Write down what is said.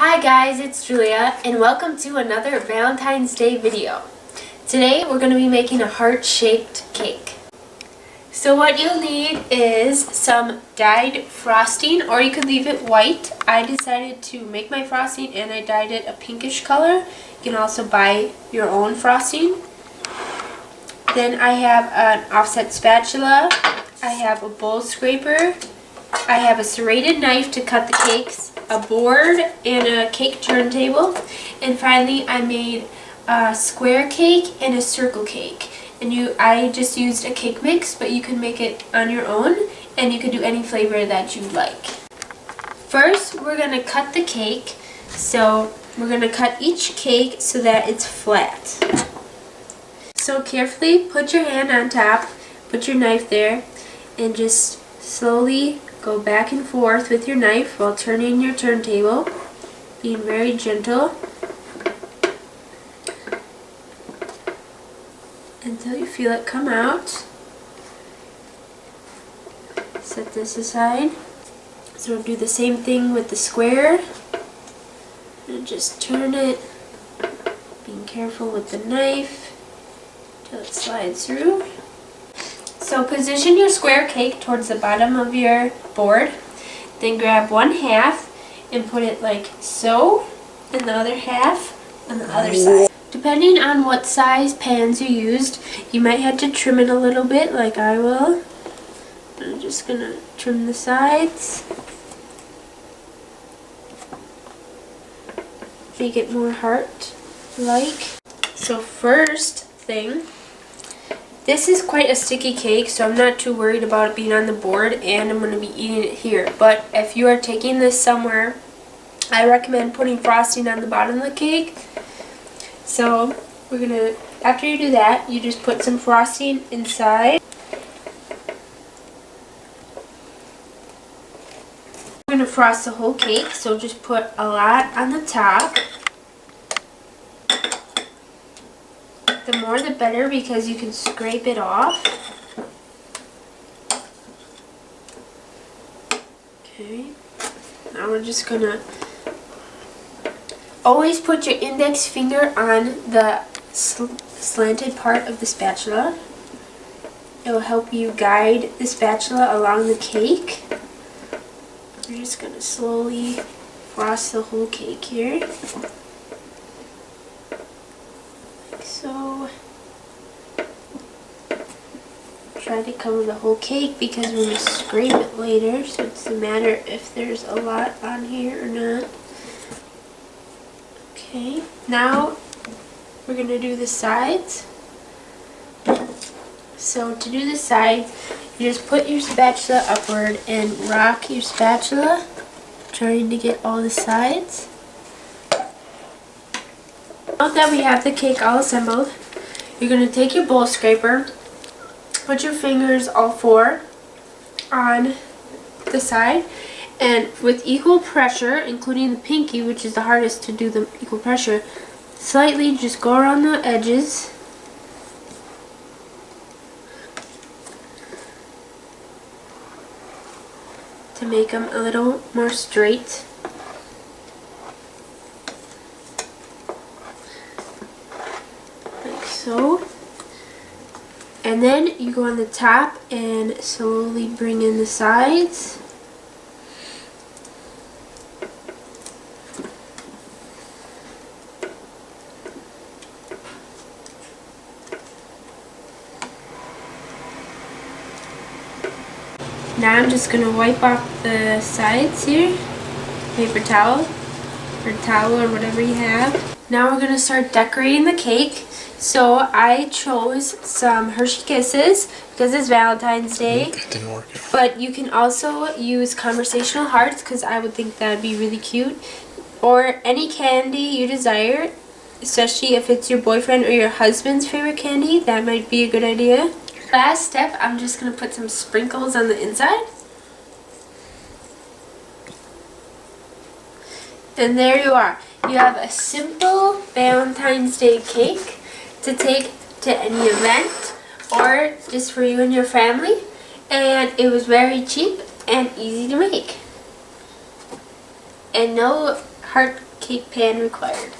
Hi guys, it's Julia and welcome to another Valentine's Day video. Today we're going to be making a heart-shaped cake. So what you'll need is some dyed frosting, or you could leave it white. I decided to make my frosting and I dyed it a pinkish color. You can also buy your own frosting. Then I have an offset spatula, I have a bowl scraper, I have a serrated knife to cut the cakes, a board, and a cake turntable. And finally I made a square cake and a circle cake. And I just used a cake mix, but you can make it on your own and you can do any flavor that you like. First we're going to cut the cake. So we're going to cut each cake so that it's flat. So carefully put your hand on top, put your knife there, and just slowly go back and forth with your knife while turning your turntable, being very gentle until you feel it come out. Set this aside. So we'll do the same thing with the square and just turn it, being careful with the knife until it slides through. So position your square cake towards the bottom of your board, then grab one half and put it like so, and the other half on the other side. Depending on what size pans you used, you might have to trim it a little bit like I will. I'm just going to trim the sides, make it more heart-like. So first thing, this is quite a sticky cake, so I'm not too worried about it being on the board, and I'm going to be eating it here. But if you are taking this somewhere, I recommend putting frosting on the bottom of the cake. So we're going to, after you do that, you just put some frosting inside. We're going to frost the whole cake, so just put a lot on the top. The more the better, because you can scrape it off. Okay, now we're just gonna always put your index finger on the slanted part of the spatula. It will help you guide the spatula along the cake. We're just gonna slowly frost the whole cake here. So try to cover the whole cake because we're going to scrape it later, so it's a matter if there's a lot on here or not. Okay, now we're going to do the sides. So to do the side, you just put your spatula upward and rock your spatula, trying to get all the sides. Now that we have the cake all assembled, you're going to take your bowl scraper, put your fingers, all four, on the side, and with equal pressure, including the pinky, which is the hardest to do the equal pressure, slightly just go around the edges. To make them a little more straight. So, and then you go on the top and slowly bring in the sides. Now I'm just going to wipe off the sides here, paper towel or towel or whatever you have. Now we're going to start decorating the cake. So I chose some Hershey Kisses because it's Valentine's Day. That didn't work. But you can also use conversational hearts because I would think that would be really cute. Or any candy you desire, especially if it's your boyfriend or your husband's favorite candy. That might be a good idea. Last step, I'm just going to put some sprinkles on the inside. And there you are. You have a simple Valentine's Day cake to take to any event or just for you and your family, and it was very cheap and easy to make. And no heart cake pan required.